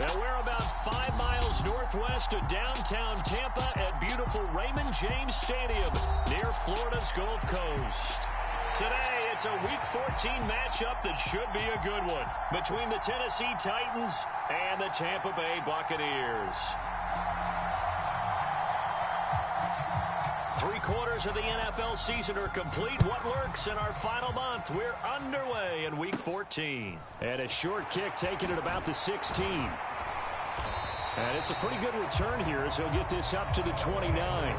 And we're about 5 miles northwest of downtown Tampa at beautiful Raymond James Stadium near Florida's Gulf Coast. Today, it's a Week 14 matchup that should be a good one between the Tennessee Titans and the Tampa Bay Buccaneers. 3/4 of the NFL season are complete. What lurks in our final month? We're underway in Week 14. And a short kick taken at about the 16. And it's a pretty good return here as he'll get this up to the 29.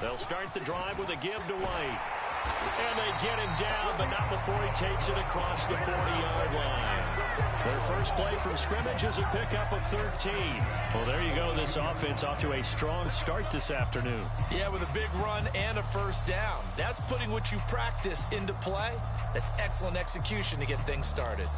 They'll start the drive with a give to White. And they get him down, but not before he takes it across the 40-yard line. Their first play from scrimmage is a pickup of 13. Well, there you go. This offense off to a strong start this afternoon. Yeah, with a big run and a first down. That's putting what you practice into play. That's excellent execution to get things started.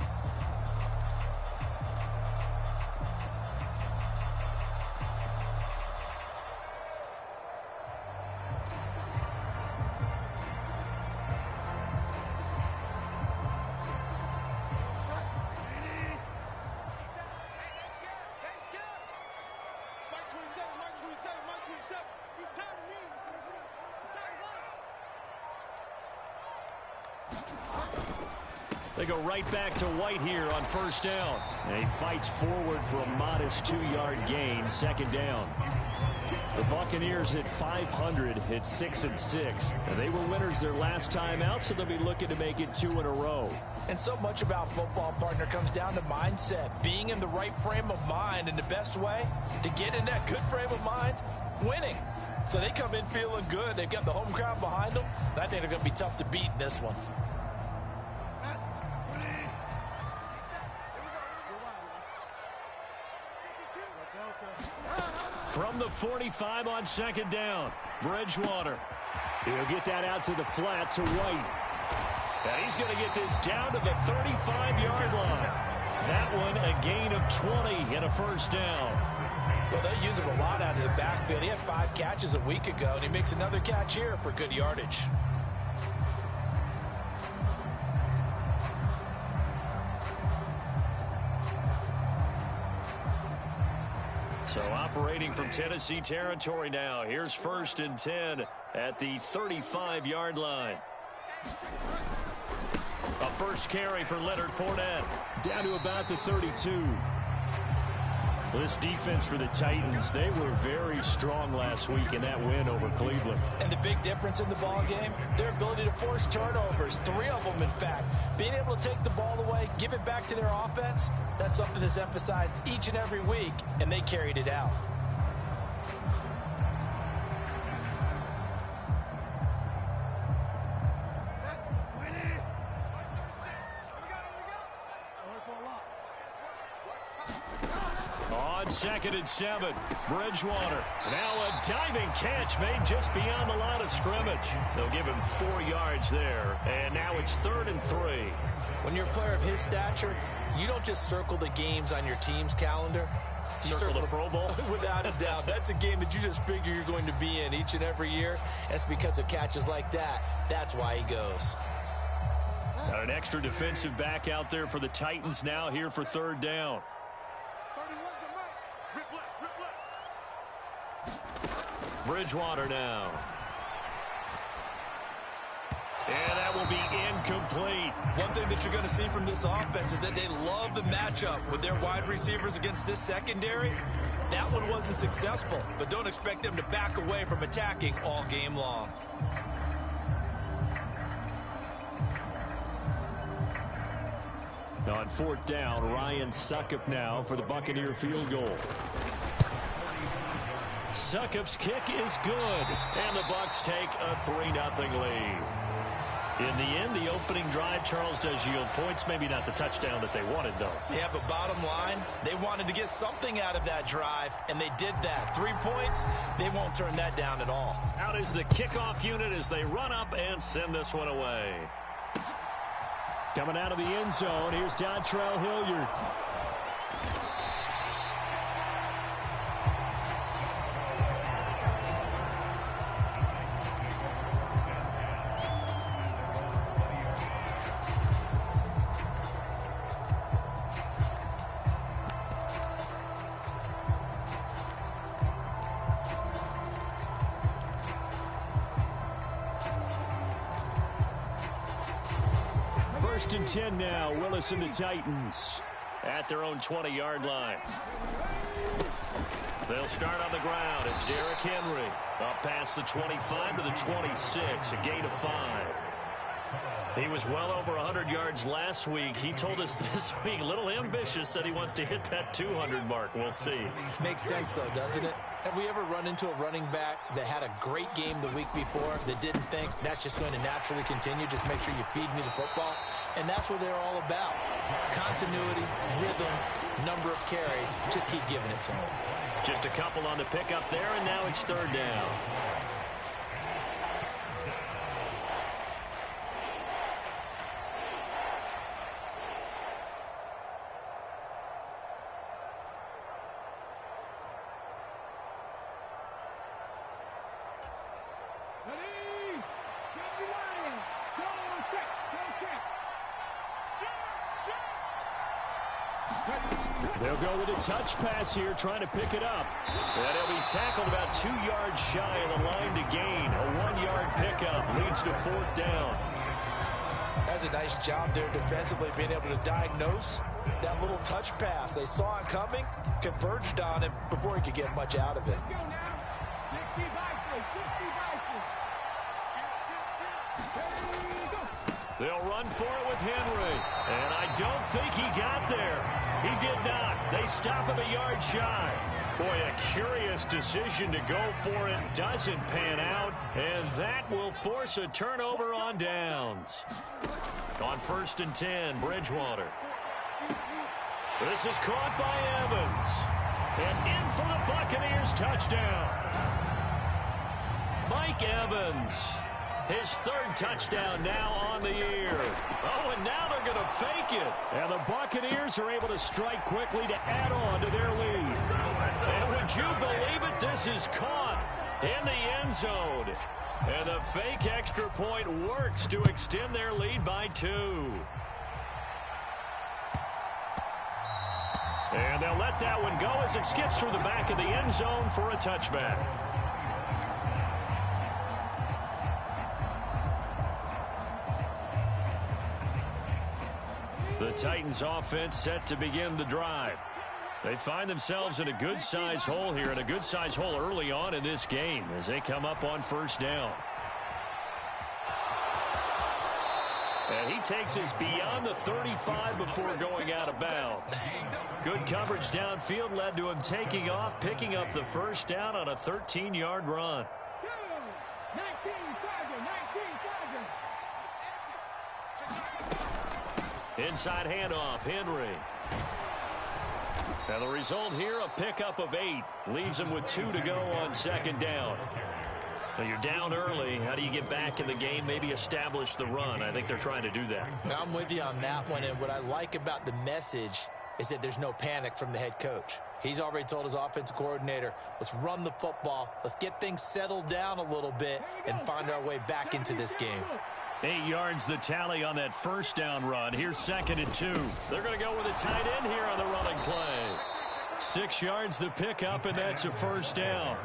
They go right back to White here on first down. And he fights forward for a modest 2-yard gain, second down. The Buccaneers at 500 hit 6-6. And they were winners their last time out, so they'll be looking to make it 2 in a row. And so much about football, partner, comes down to mindset. Being in the right frame of mind, and the best way to get in that good frame of mind, winning. So they come in feeling good. They've got the home crowd behind them. I think they're going to be tough to beat in this one. From the 45 on second down, Bridgewater. He'll get that out to the flat to White. And he's going to get this down to the 35-yard line. That one a gain of 20 and a first down. Well, they use him a lot out of the backfield. He had 5 catches a week ago, and he makes another catch here for good yardage. So operating from Tennessee territory now. Here's 1st and 10 at the 35-yard line. A first carry for Leonard Fournette. Down to about the 32. This defense for the Titans, they were very strong last week in that win over Cleveland. And the big difference in the ball game, their ability to force turnovers, 3 of them in fact. Being able to take the ball away, give it back to their offense, that's something that's emphasized each and every week, and they carried it out. On 2nd and 7, Bridgewater. Now a diving catch made just beyond the line of scrimmage. They'll give him 4 yards there, and now it's 3rd and 3. When you're a player of his stature, you don't just circle the games on your team's calendar. You circle the Pro Bowl? Without a doubt. That's a game that you just figure you're going to be in each and every year. That's because of catches like that. That's why he goes. Got an extra defensive back out there for the Titans now here for 3rd down. Bridgewater now. And that will be incomplete. One thing that you're going to see from this offense is that they love the matchup with their wide receivers against this secondary. That one wasn't successful, but don't expect them to back away from attacking all game long. On 4th down, Ryan Succop now for the Buccaneer field goal. Succop's kick is good, and the Bucs take a 3-0 lead. In the end, the opening drive, Charles, does yield points. Maybe not the touchdown that they wanted, though. Yeah, but bottom line, they wanted to get something out of that drive, and they did that. 3 points, they won't turn that down at all. Out is the kickoff unit as they run up and send this one away. Coming out of the end zone, here's Dontrell Hilliard. First and 10 now. Willis and the Titans at their own 20-yard line. They'll start on the ground. It's Derrick Henry up past the 25 to the 26, a gain of 5. He was well over 100 yards last week. He told us this week, a little ambitious, said he wants to hit that 200 mark. We'll see. Makes sense, though, doesn't it? Have we ever run into a running back that had a great game the week before that didn't think that's just going to naturally continue? Just make sure you feed me the football. And that's what they're all about. Continuity, rhythm, number of carries. Just keep giving it to them. Just a couple on the pickup there, and now it's third down. They'll go with a touch pass here, trying to pick it up. And he'll be tackled about 2 yards shy of the line to gain. A 1-yard pickup leads to fourth down. That's a nice job there defensively, being able to diagnose that little touch pass. They saw it coming, converged on it before he could get much out of it. They'll run for it with Henry. And I don't think he got there. He did not. They stop him a yard shy. Boy, a curious decision to go for it. Doesn't pan out. And that will force a turnover on downs. On first and 10, Bridgewater. This is caught by Evans. And in for the Buccaneers touchdown. Mike Evans. His third touchdown now on the year. Oh, and now they're going to fake it. And the Buccaneers are able to strike quickly to add on to their lead. And would you believe it? This is caught in the end zone. And the fake extra point works to extend their lead by 2. And they'll let that one go as it skips through the back of the end zone for a touchback. The Titans offense set to begin the drive. They find themselves in a good-sized hole here, and a good-sized hole early on in this game as they come up on first down. And he takes us beyond the 35 before going out of bounds. Good coverage downfield led to him taking off, picking up the first down on a 13-yard run. Inside handoff, Henry. And the result here, a pickup of 8. Leaves him with 2 to go on second down. Now you're down early. How do you get back in the game, maybe establish the run? I think they're trying to do that. Now, I'm with you on that one, and what I like about the message is that there's no panic from the head coach. He's already told his offensive coordinator, let's run the football, let's get things settled down a little bit, and find our way back into this game. 8 yards the tally on that first down run. Here's second and 2. They're going to go with a tight end here on the running play. 6 yards the pickup, and that's a first down.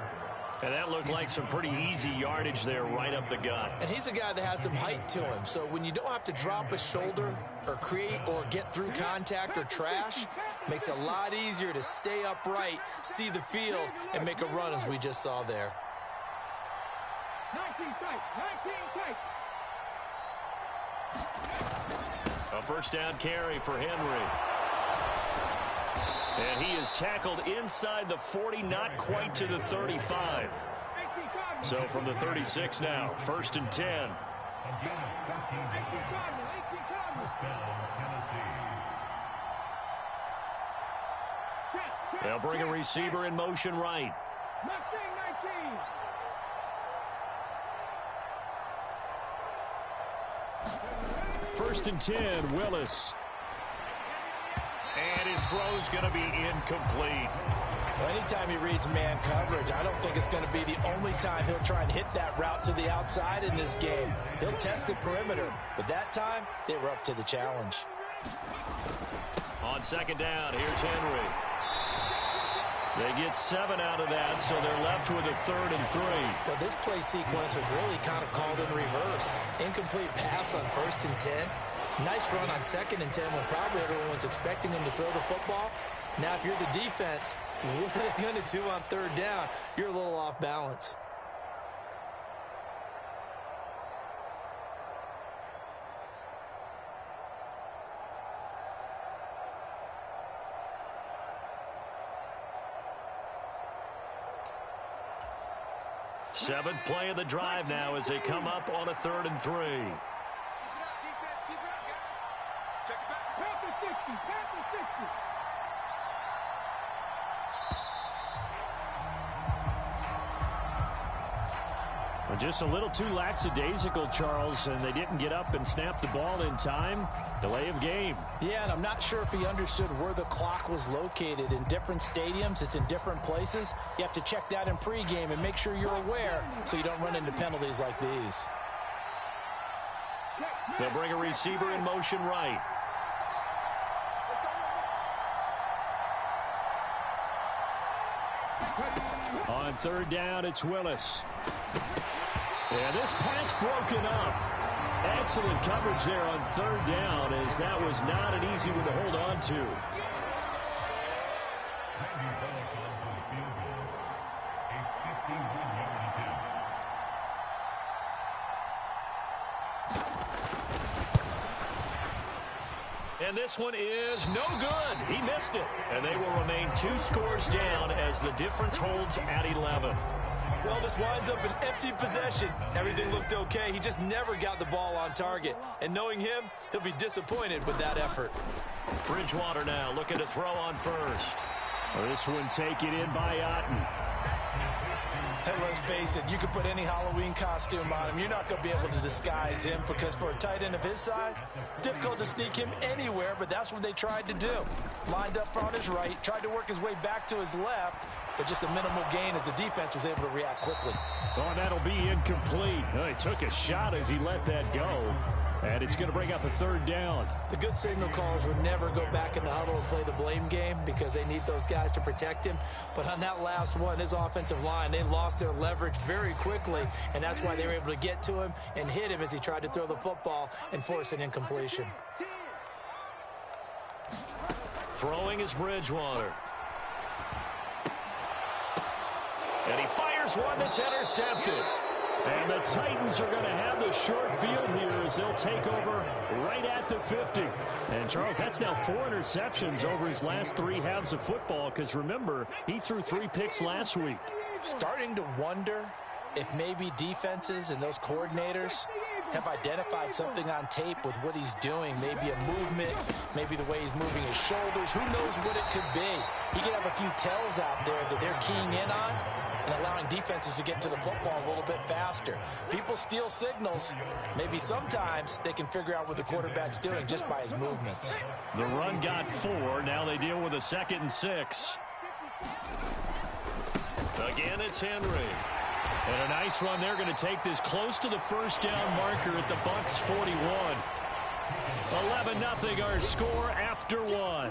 And that looked like some pretty easy yardage there right up the gut. And he's a guy that has some height to him. So when you don't have to drop a shoulder or create or get through contact or trash, makes it a lot easier to stay upright, see the field, and make a run as we just saw there. 19 tight, 19 tight. A first down carry for Henry. And he is tackled inside the 40, not quite to the 35. So from the 36 now, first and 10. They'll bring a receiver in motion right. First and 10, Willis. And his throw's going to be incomplete. Well, anytime he reads man coverage, I don't think it's going to be the only time he'll try and hit that route to the outside in this game. He'll test the perimeter, but that time they were up to the challenge. On second down, here's Henry. They get 7 out of that, so they're left with a 3rd and 3. Well, this play sequence was really kind of called in reverse. Incomplete pass on 1st and 10. Nice run on 2nd and 10 when probably everyone was expecting him to throw the football. Now, if you're the defense, what are they going to do on 3rd down? You're a little off balance. Seventh play of the drive now as they come up on a 3rd and 3. Well, just a little too lackadaisical, Charles, and they didn't get up and snap the ball in time. Delay of game. Yeah, and I'm not sure if he understood where the clock was located. In different stadiums, it's in different places. You have to check that in pregame and make sure you're aware so you don't run into penalties like these. They'll bring a receiver in motion right. On 3rd down, it's Willis. And this pass broken up. Excellent coverage there on 3rd down, as that was not an easy one to hold on to. And this one is no good. He missed it. And they will remain 2 scores down as the difference holds at 11. Well, this winds up an empty possession. Everything looked okay. He just never got the ball on target. And knowing him, he'll be disappointed with that effort. Bridgewater now looking to throw on 1st. This one taken in by Otten. And let's face it, you can put any Halloween costume on him. You're not going to be able to disguise him because for a tight end of his size, difficult to sneak him anywhere, but that's what they tried to do. Lined up on his right, tried to work his way back to his left, but just a minimal gain as the defense was able to react quickly. Oh, and that'll be incomplete. Oh, he took a shot as he let that go. And it's going to bring up a 3rd down. The good signal callers would never go back in the huddle and play the blame game because they need those guys to protect him. But on that last one, his offensive line, they lost their leverage very quickly, and that's why they were able to get to him and hit him as he tried to throw the football and force an incompletion. Throwing is Bridgewater. And he fires one that's intercepted. And the Titans are going to have the short field here as they'll take over right at the 50. And, Charles, that's now 4 interceptions over his last 3 halves of football because, remember, he threw 3 picks last week. Starting to wonder if maybe defenses and those coordinators have identified something on tape with what he's doing. Maybe a movement, maybe the way he's moving his shoulders. Who knows what it could be? He could have a few tells out there that they're keying in on and allowing defenses to get to the football a little bit faster. People steal signals. Maybe sometimes they can figure out what the quarterback's doing just by his movements. The run got 4. Now they deal with a 2nd and 6. Again, it's Henry. And a nice run. They're going to take this close to the 1st down marker at the Bucs 41. 11-0 our score after 1.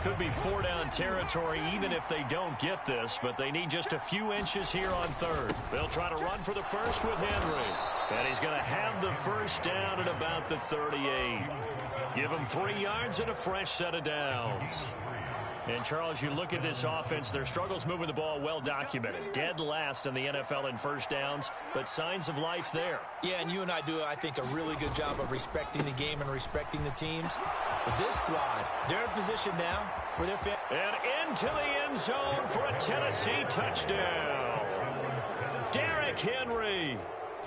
Could be 4-down territory even if they don't get this, but they need just a few inches here on 3rd. They'll try to run for the 1st with Henry. And he's going to have the 1st down at about the 38. Give him 3 yards and a fresh set of downs. And, Charles, you look at this offense, their struggles moving the ball well documented. Dead last in the NFL in first downs, but signs of life there. Yeah, and you and I do, I think, a really good job of respecting the game and respecting the teams. But this squad, they're in position now where they're... And into the end zone for a Tennessee touchdown. Derrick Henry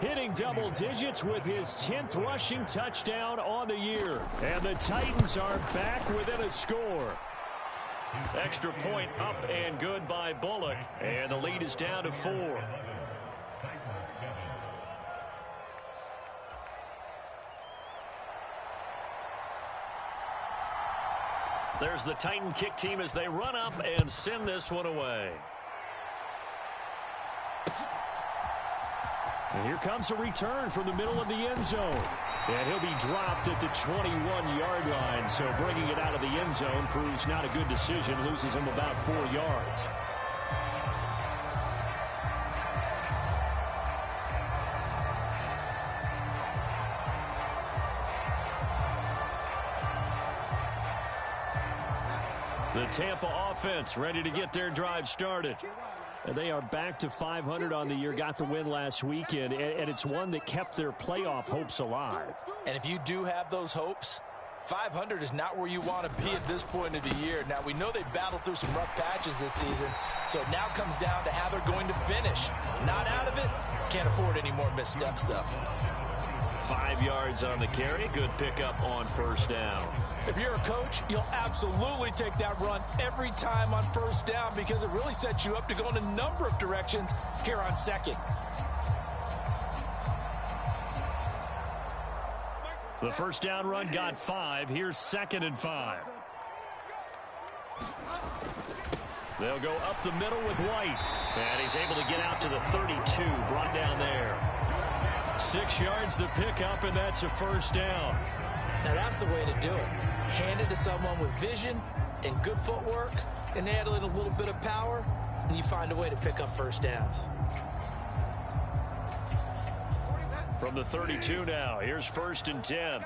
hitting double digits with his 10th rushing touchdown on the year. And the Titans are back within a score. Extra point up and good by Bullock. And the lead is down to 4. There's the Titan kick team as they run up and send this one away. And here comes a return from the middle of the end zone. And he'll be dropped at the 21-yard line. So bringing it out of the end zone proves not a good decision. Loses him about 4 yards. The Tampa offense ready to get their drive started. And they are back to 500 on the year, got the win last weekend, and it's one that kept their playoff hopes alive. And if you do have those hopes, 500 is not where you want to be at this point of the year. Now, we know they battled through some rough patches this season, so it now comes down to how they're going to finish. Not out of it. Can't afford any more missteps, though. 5 yards on the carry. Good pickup on first down. If you're a coach, you'll absolutely take that run every time on first down because it really sets you up to go in a number of directions here on second. The first down run got 5. Here's 2nd and 5. They'll go up the middle with White. And he's able to get out to the 32. Brought down there. 6 yards the pickup, and that's a first down. Now that's the way to do it. Hand it to someone with vision and good footwork, and add in a little bit of power, and you find a way to pick up first downs. From the 32 now, here's 1st and 10.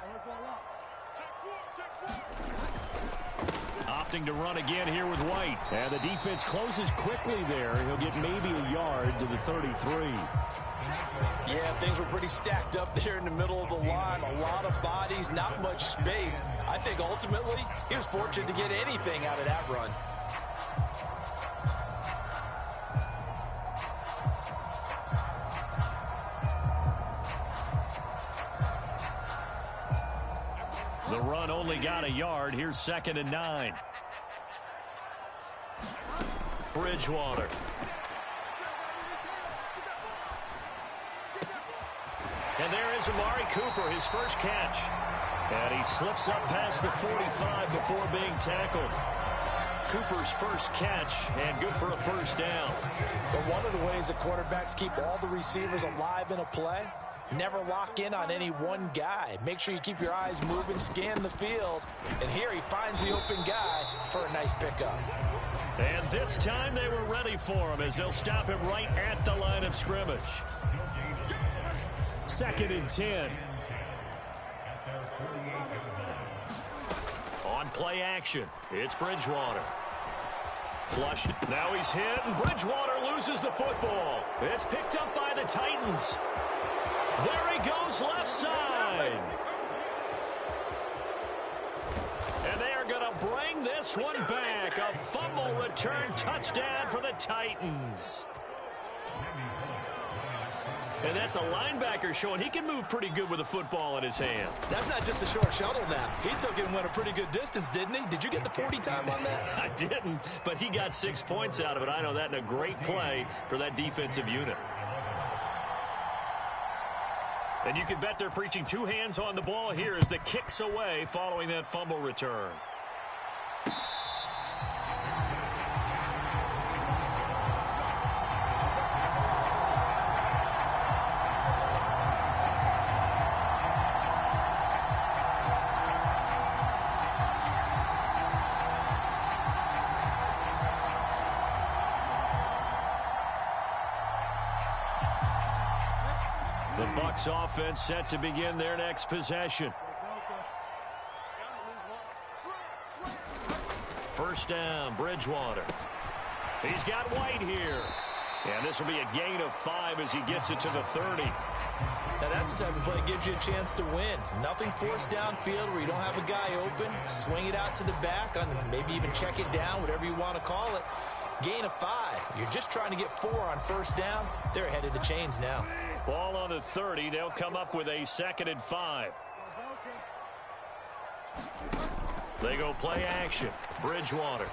Opting to run again here with White. And the defense closes quickly there. He'll get maybe a yard to the 33. Yeah, things were pretty stacked up there in the middle of the line. A lot of bodies, not much space. I think ultimately he was fortunate to get anything out of that run. The run only got a yard. Here's 2nd and 9. Bridgewater. And there is Amari Cooper, his first catch. And he slips up past the 45 before being tackled. Cooper's first catch, and good for a first down. But one of the ways the quarterbacks keep all the receivers alive in a play, never lock in on any one guy. Make sure you keep your eyes moving, scan the field. And here he finds the open guy for a nice pickup. And this time they were ready for him as they'll stop him right at the line of scrimmage. 2nd and 10. On play action, it's Bridgewater. Flushed. Now he's hit, and Bridgewater loses the football. It's picked up by the Titans. There he goes left side. And they are going to bring this one back. A fumble return touchdown for the Titans. And that's a linebacker showing he can move pretty good with a football in his hand. That's not just a short shuttle now. He took it and went a pretty good distance, didn't he? Did you get the 40 time on that? I didn't, but he got 6 points out of it. I know that in a great play for that defensive unit. And you can bet they're preaching 2 hands on the ball here as the kick's away following that fumble return. The Bucs offense set to begin their next possession. First down, Bridgewater. He's got White here. And this will be a gain of 5 as he gets it to the 30. Now that's the type of play that gives you a chance to win. Nothing forced downfield where you don't have a guy open. Swing it out to the back, on maybe even check it down, whatever you want to call it. Gain of 5. You're just trying to get 4 on first down. They're ahead of the chains now. Ball on the 30. They'll come up with a 2nd and 5. They go play action. Bridgewater.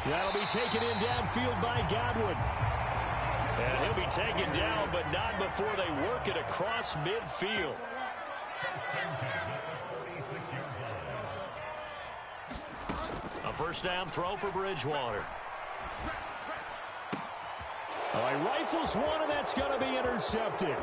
That'll be taken in downfield by Godwin. And he'll be taken down, but not before they work it across midfield. A first down throw for Bridgewater. Oh, he rifles one, and that's going to be intercepted.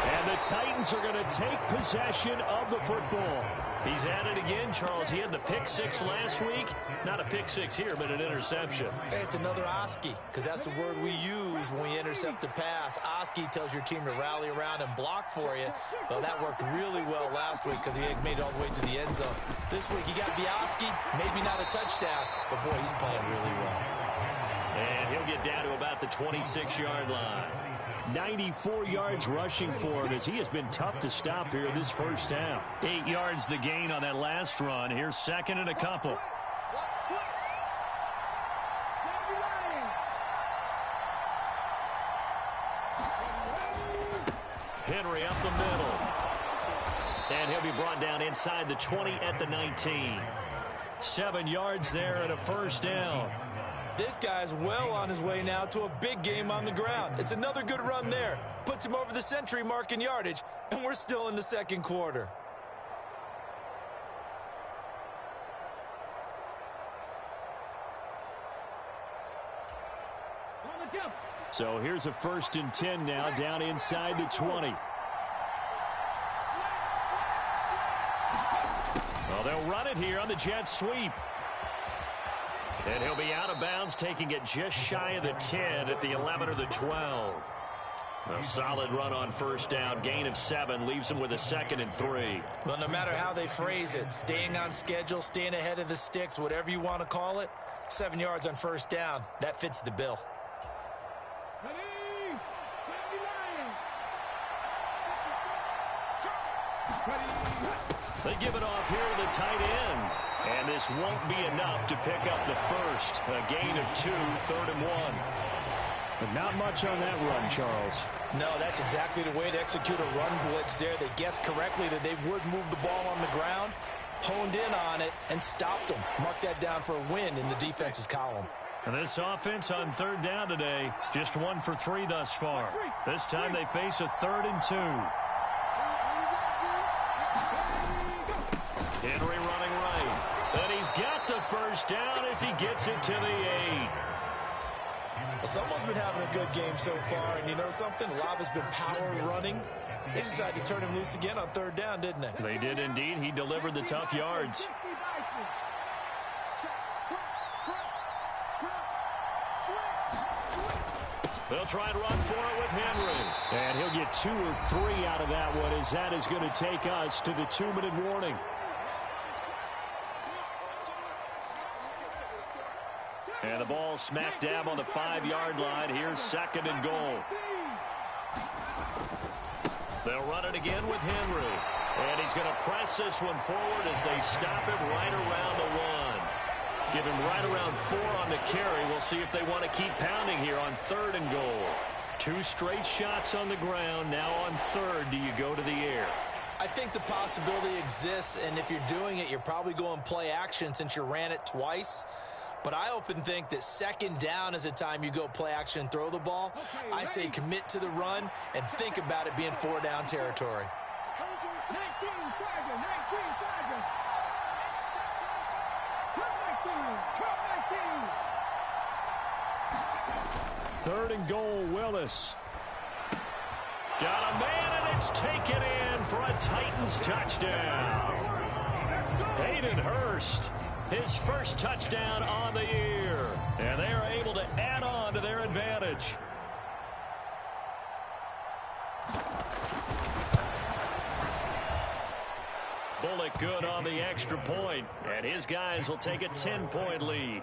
And the Titans are going to take possession of the football. He's at it again, Charles. He had the pick 6 last week. Not a pick 6 here, but an interception. Hey, it's another Oski, because that's the word we use when we intercept a pass. Oski tells your team to rally around and block for you. Well, that worked really well last week because he had made it all the way to the end zone. This week, he got the Oski, maybe not a touchdown, but boy, he's playing really well. And he'll get down to about the 26-yard line. 94 yards rushing for him as he has been tough to stop here this first half. 8 yards the gain on that last run. Here's 2nd and a couple. Henry up the middle. And he'll be brought down inside the 20 at the 19. 7 yards there and a first down. This guy's well on his way now to a big game on the ground. It's another good run there. Puts him over the century mark in yardage, and we're still in the second quarter. So here's a 1st and 10 now down inside the 20. Well, they'll run it here on the jet sweep. And he'll be out of bounds, taking it just shy of the 10 at the 11 or the 12. A solid run on first down. Gain of 7 leaves him with a 2nd and 3. Well, no matter how they phrase it, staying on schedule, staying ahead of the sticks, whatever you want to call it, 7 yards on first down, that fits the bill. They give it off here to the tight end. And this won't be enough to pick up the first. A gain of 2, 3rd and 1. But not much on that run, Charles. No, that's exactly the way to execute a run blitz there. They guessed correctly that they would move the ball on the ground, honed in on it, and stopped them. Mark that down for a win in the defense's column. And this offense on 3rd down today, just 1 for 3 thus far. This time they face a 3rd and 2. Henry running right. And he's got the first down as he gets it to the 8. Well, someone's been having a good game so far, and you know something? A lot has been power running. They decided to turn him loose again on 3rd down, didn't they? They did indeed. He delivered the tough yards. They'll try and run for it with Henry. And he'll get 2 or 3 out of that one as that is going to take us to the 2-minute warning. And the ball smack dab on the 5-yard line. Here's 2nd and goal. They'll run it again with Henry. And he's going to press this one forward as they stop him right around the 1. Give him right around 4 on the carry. We'll see if they want to keep pounding here on 3rd and goal. 2 straight shots on the ground. Now on 3rd, do you go to the air? I think the possibility exists, and if you're doing it, you're probably going play action since you ran it twice. But I often think that 2nd down is a time you go play action and throw the ball. I say commit to the run and think about it being 4-down territory. 3rd and goal, Willis. Got a man, and it's taken in for a Titans touchdown. Hayden Hurst, his first touchdown on the year. And they are able to add on to their advantage. Bullock good on the extra point, and his guys will take a 10-point lead.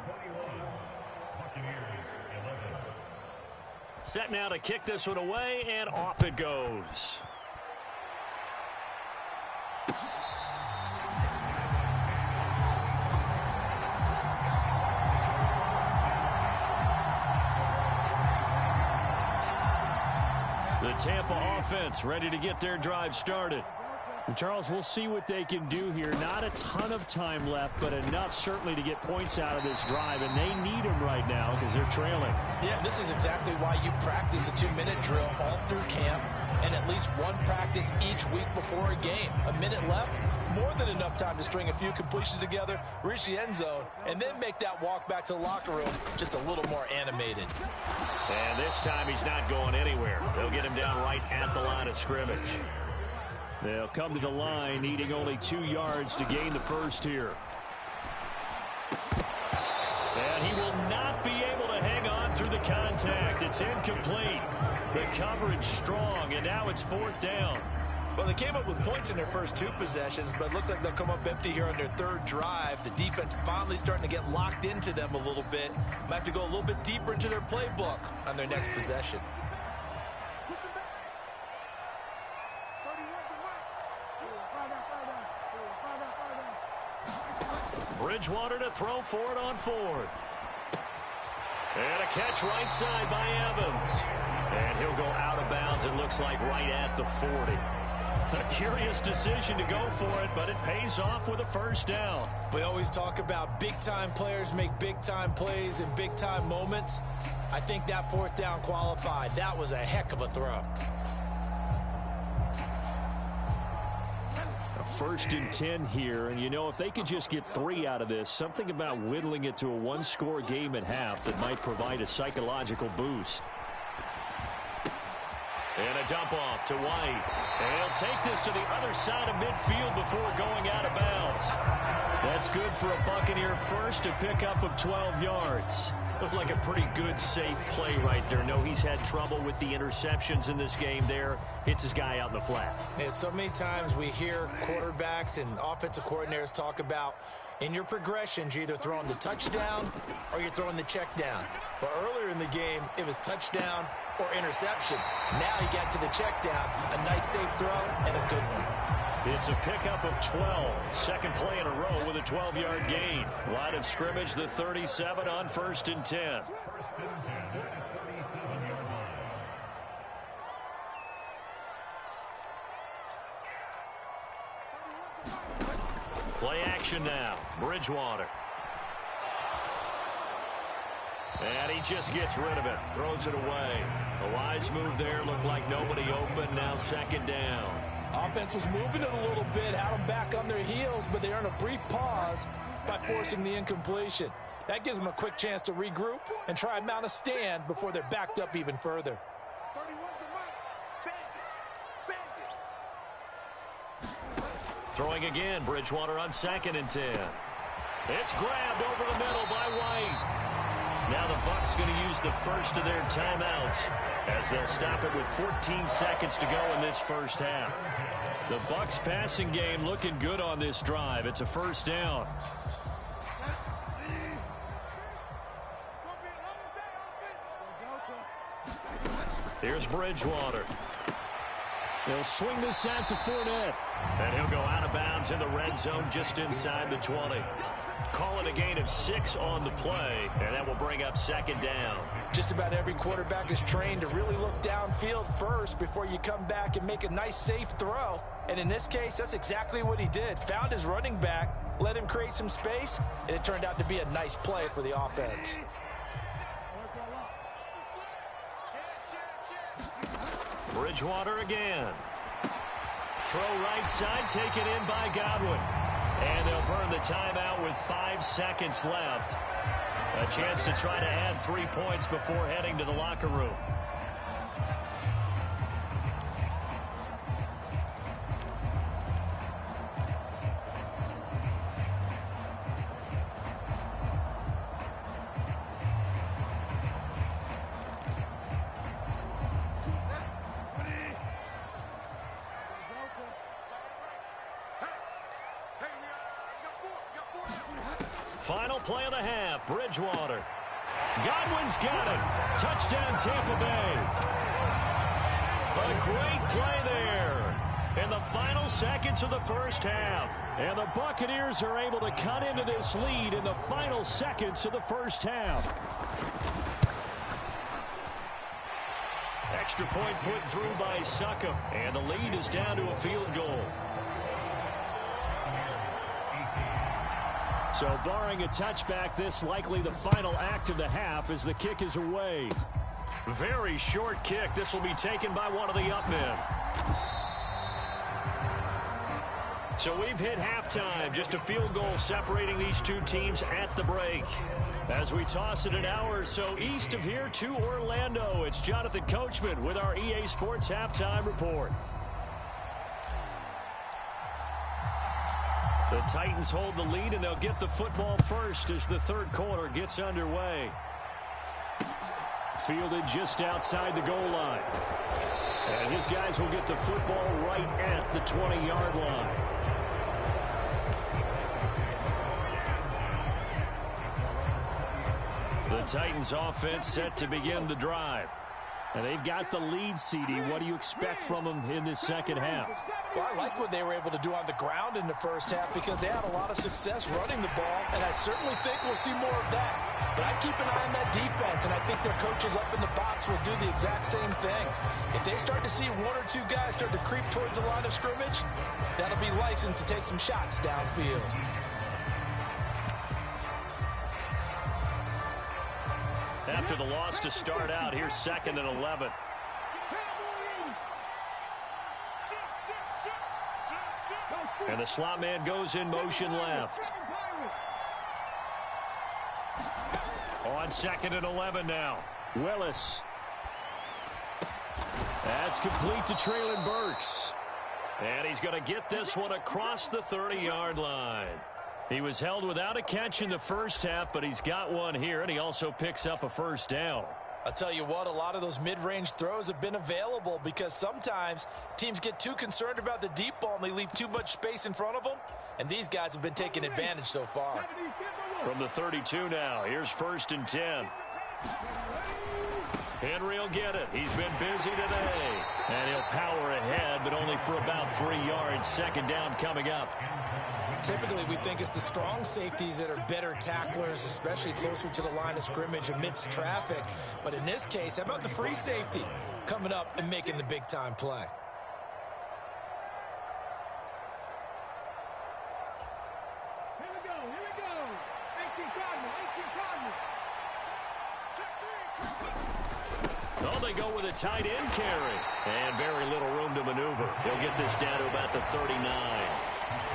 Set now to kick this one away, and off it goes. The Tampa offense ready to get their drive started. And Charles, we'll see what they can do here. Not a ton of time left, but enough certainly to get points out of this drive, and they need them right now because they're trailing. Yeah, this is exactly why you practice a 2-minute drill all through camp and at least one practice each week before a game. A minute left, more than enough time to string a few completions together, reach the end zone, and then make that walk back to the locker room just a little more animated. And this time he's not going anywhere. They'll get him down right at the line of scrimmage. They'll come to the line needing only 2 yards to gain the first here. And he will not be able to hang on through the contact. It's incomplete. The coverage strong, and now it's 4th down. Well, they came up with points in their first 2 possessions, but it looks like they'll come up empty here on their 3rd drive. The defense finally starting to get locked into them a little bit. Might have to go a little bit deeper into their playbook on their next possession. Bridgewater to throw for it on 4th. And a catch right side by Evans. And he'll go out of bounds, it looks like, right at the 40. A curious decision to go for it, but it pays off with a first down. We always talk about big-time players make big-time plays in big-time moments. I think that 4th down qualified. That was a heck of a throw. A 1st and 10 here, and you know, if they could just get 3 out of this, something about whittling it to a 1-score game at half that might provide a psychological boost. And a dump off to White. And he'll take this to the other side of midfield before going out of bounds. That's good for a Buccaneer first, a pickup of 12 yards. Looked like a pretty good, safe play right there. No, he's had trouble with the interceptions in this game there. Hits his guy out in the flat. Yeah, so many times we hear quarterbacks and offensive coordinators talk about in your progressions, you're either throwing the touchdown or you're throwing the check down. But earlier in the game, it was touchdown or interception. Now you get to the check down, a nice safe throw and a good one. It's a pickup of 12. Second play in a row with a 12-yard gain. Line of scrimmage, the 37 on 1st and 10. Play action now. Bridgewater. And he just gets rid of it. Throws it away. A wise move there. Looked like nobody open. Now 2nd down. Offense was moving it a little bit, had them back on their heels, but they earned a brief pause by forcing the incompletion. That gives them a quick chance to regroup and try and mount a stand before they're backed up even further. Throwing again, Bridgewater on 2nd and 10. It's grabbed over the middle by White. Now the Bucs going to use the first of their timeouts as they'll stop it with 14 seconds to go in this first half. The Bucs passing game looking good on this drive. It's a first down. Here's Bridgewater. They'll swing this out to Fournette. And he'll go out of bounds in the red zone just inside the 20. Call it a gain of 6 on the play, and that will bring up 2nd down. Just about every quarterback is trained to really look downfield first before you come back and make a nice safe throw. And in this case, that's exactly what he did. Found his running back, let him create some space, and it turned out to be a nice play for the offense. Bridgewater again. Throw right side, taken in by Godwin. And they'll burn the timeout with 5 seconds left. A chance to try to add 3 points before heading to the locker room. Final play of the half, Bridgewater. Godwin's got it. Touchdown, Tampa Bay. A great play there in the final seconds of the first half. And the Buccaneers are able to cut into this lead in the final seconds of the first half. Extra point put through by Succop. And the lead is down to a field goal. So barring a touchback, this likely the final act of the half as the kick is away. Very short kick. This will be taken by one of the up men. So we've hit halftime. Just a field goal separating these two teams at the break. As we toss it an hour or so east of here to Orlando, it's Jonathan Coachman with our EA Sports Halftime Report. The Titans hold the lead, and they'll get the football first as the third quarter gets underway. Fielded just outside the goal line. And his guys will get the football right at the 20-yard line. The Titans offense set to begin the drive. And they've got the lead, CD. What do you expect from them in this second half? Well, I like what they were able to do on the ground in the first half because they had a lot of success running the ball, and I certainly think we'll see more of that. But I keep an eye on that defense, and I think their coaches up in the box will do the exact same thing. If they start to see one or two guys start to creep towards the line of scrimmage, that'll be licensed to take some shots downfield. After the loss to start out, here's 2nd and 11. And the slot man goes in motion left. On 2nd and 11 now. Willis. That's complete to Treylon Burks. And he's going to get this one across the 30-yard line. He was held without a catch in the first half, but he's got one here, and he also picks up a first down. I'll tell you what, a lot of those mid-range throws have been available because sometimes teams get too concerned about the deep ball and they leave too much space in front of them, and these guys have been taking advantage so far. From the 32 now, here's 1st and 10. Henry will get it. He's been busy today. And he'll power ahead, but only for about 3 yards. 2nd down coming up. Typically, we think it's the strong safeties that are better tacklers, especially closer to the line of scrimmage amidst traffic. But in this case, how about the free safety coming up and making the big-time play? Here we go. 18 Cardinal. Oh, they go with a tight end carry. And very little room to maneuver. They'll get this down to about the 39.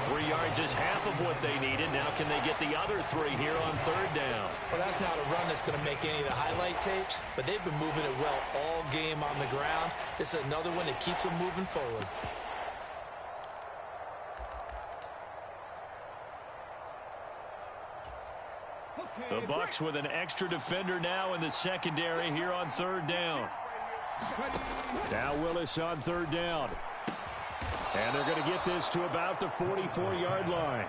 3 yards is half of what they needed. Now can they get the other 3 here on 3rd down? Well, that's not a run that's going to make any of the highlight tapes, but they've been moving it well all game on the ground. This is another one that keeps them moving forward. The Bucs with an extra defender now in the secondary here on 3rd down. Now Willis on 3rd down. And they're going to get this to about the 44-yard line.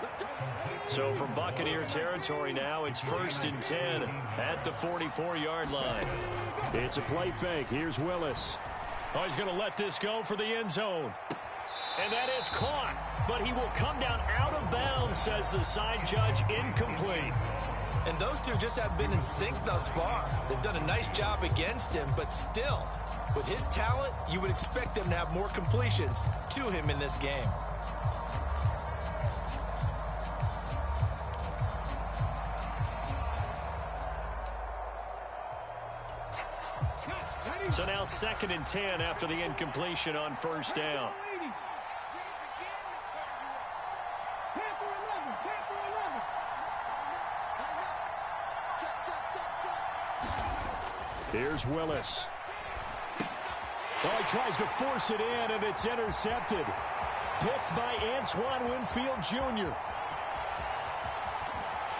So from Buccaneer territory now, it's 1st and 10 at the 44-yard line. It's a play fake. Here's Willis. Oh, he's going to let this go for the end zone. And that is caught, but he will come down out of bounds, says the side judge, incomplete. And those two just haven't been in sync thus far. They've done a nice job against him, but still, with his talent, you would expect them to have more completions to him in this game. So now 2nd and 10 after the incompletion on 1st down. Here's Willis. Oh, he tries to force it in, and it's intercepted. Picked by Antoine Winfield Jr.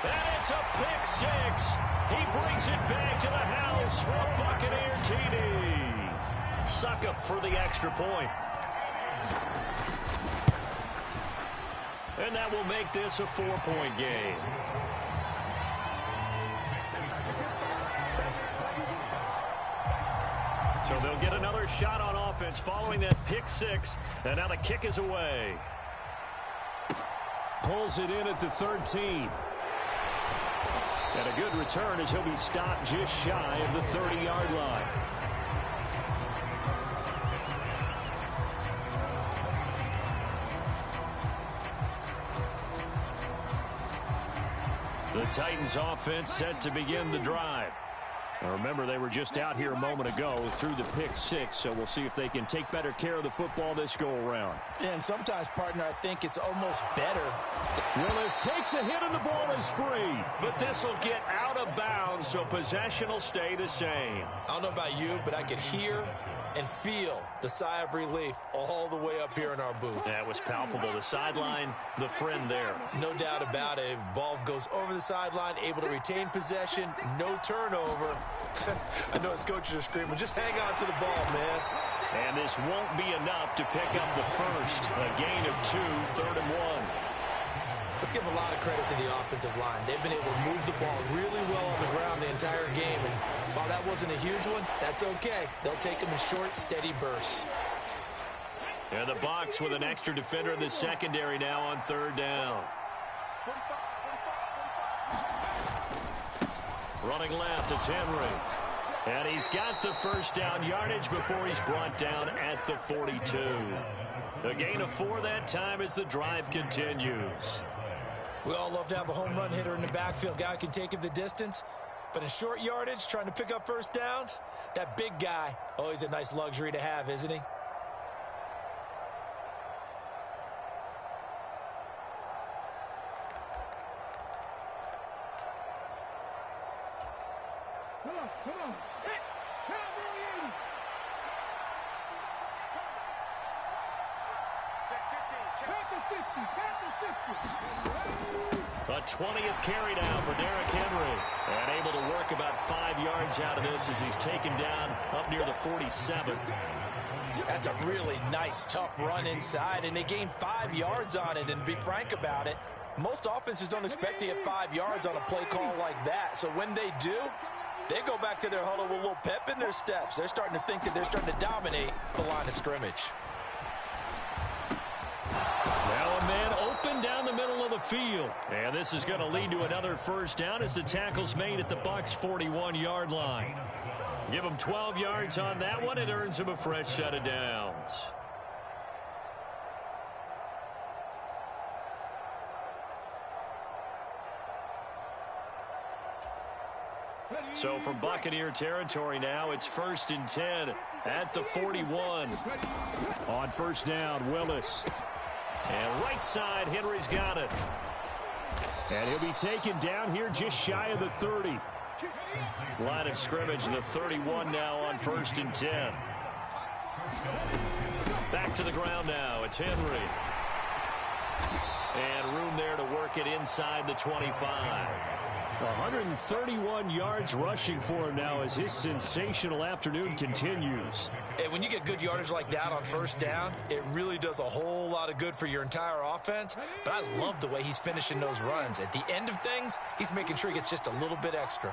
And it's a pick 6. He brings it back to the house for a Buccaneer TD. Succop for the extra point. And that will make this a 4-point game. So they'll get another shot on offense following that pick six. And now the kick is away. Pulls it in at the 13. And a good return as he'll be stopped just shy of the 30-yard line. The Titans offense set to begin the drive. Now remember, they were just out here a moment ago through the pick six, so we'll see if they can take better care of the football this go-around. And sometimes, partner, I think it's almost better. Willis takes a hit and the ball is free. But this will get out of bounds, so possession will stay the same. I don't know about you, but I could hear and feel the sigh of relief all the way up here in our booth. That was palpable. The sideline, the friend there. No doubt about it. If ball goes over the sideline, able to retain possession, no turnover. I know his coaches are screaming, just hang on to the ball, man. And this won't be enough to pick up the first. A gain of 2, 3rd and 1. Let's give a lot of credit to the offensive line. They've been able to move the ball really well on the ground the entire game. And while that wasn't a huge one, that's okay. They'll take them in short, steady bursts. And the Bucs with an extra defender in the secondary now on 3rd down. Running left, it's Henry. And he's got the first down yardage before he's brought down at the 42. A gain of 4 that time as the drive continues. We all love to have a home run hitter in the backfield. Guy can take it the distance. But in short yardage, trying to pick up first downs, that big guy, always a nice luxury to have, isn't he? Come on. Hit. Cowboy 80. Check the 50. A 20th carry down for Derrick Henry. And able to work about 5 yards out of this as he's taken down up near the 47. That's a really nice, tough run inside, and they gained 5 yards on it. And to be frank about it, most offenses don't expect to get 5 yards on a play call like that. So when they do, they go back to their huddle with a little pep in their steps. They're starting to think that they're starting to dominate the line of scrimmage. Now a man open down the middle of the field. And this is going to lead to another first down as the tackle's made at the Bucs' 41-yard line. Give him 12 yards on that one. It earns him a fresh set of downs. So from Buccaneer territory now, it's 1st and 10 at the 41. On first down, Willis. And right side, Henry's got it. And he'll be taken down here just shy of the 30. Line of scrimmage, the 31 now on 1st and 10. Back to the ground now. It's Henry. And room there to work it inside the 25. 131 yards rushing for him now as his sensational afternoon continues. And when you get good yardage like that on first down, it really does a whole lot of good for your entire offense. But I love the way he's finishing those runs. At the end of things, he's making sure he gets just a little bit extra.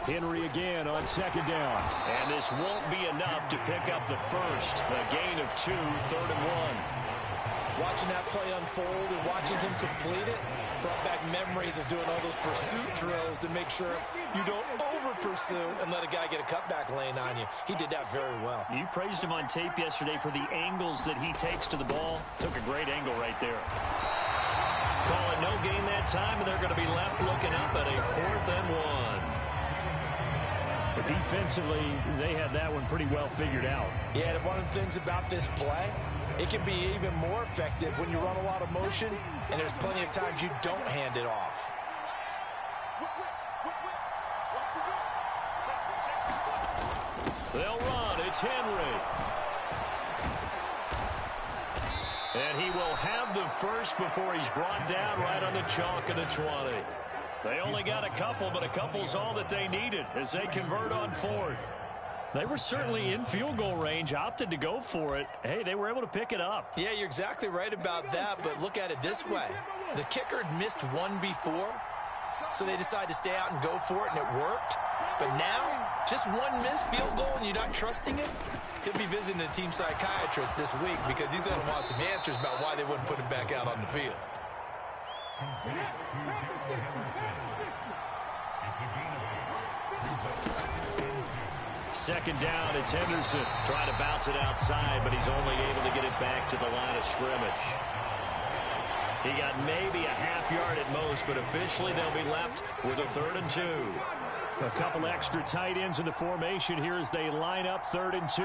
Henry again on second down. And this won't be enough to pick up the first. A gain of 2, 3rd and 1. Watching that play unfold and watching him complete it brought back memories of doing all those pursuit drills to make sure you don't over-pursue and let a guy get a cutback lane on you. He did that very well. You praised him on tape yesterday for the angles that he takes to the ball. Took a great angle right there. Call it no gain that time, and they're going to be left looking up at a 4th and 1. But defensively, they had that one pretty well figured out. Yeah, and one of the things about this play, it can be even more effective when you run a lot of motion, and there's plenty of times you don't hand it off. They'll run. It's Henry. And he will have the first before he's brought down right on the chalk of the 20. They only got a couple, but a couple's all that they needed as they convert on 4th. They were certainly in field goal range, opted to go for it. Hey, they were able to pick it up. Yeah, you're exactly right about that, but look at it this way. The kicker had missed one before, So they decide to stay out and go for it, and it worked. But now, just one missed field goal and you're not trusting it? He'll be visiting a team psychiatrist this week because he's going to want some answers about why they wouldn't put him back out on the field. Second down, it's Henderson. Trying to bounce it outside, but he's only able to get it back to the line of scrimmage. He got maybe a half yard at most, but officially they'll be left with a 3rd and 2. A couple extra tight ends in the formation here as they line up 3rd and 2.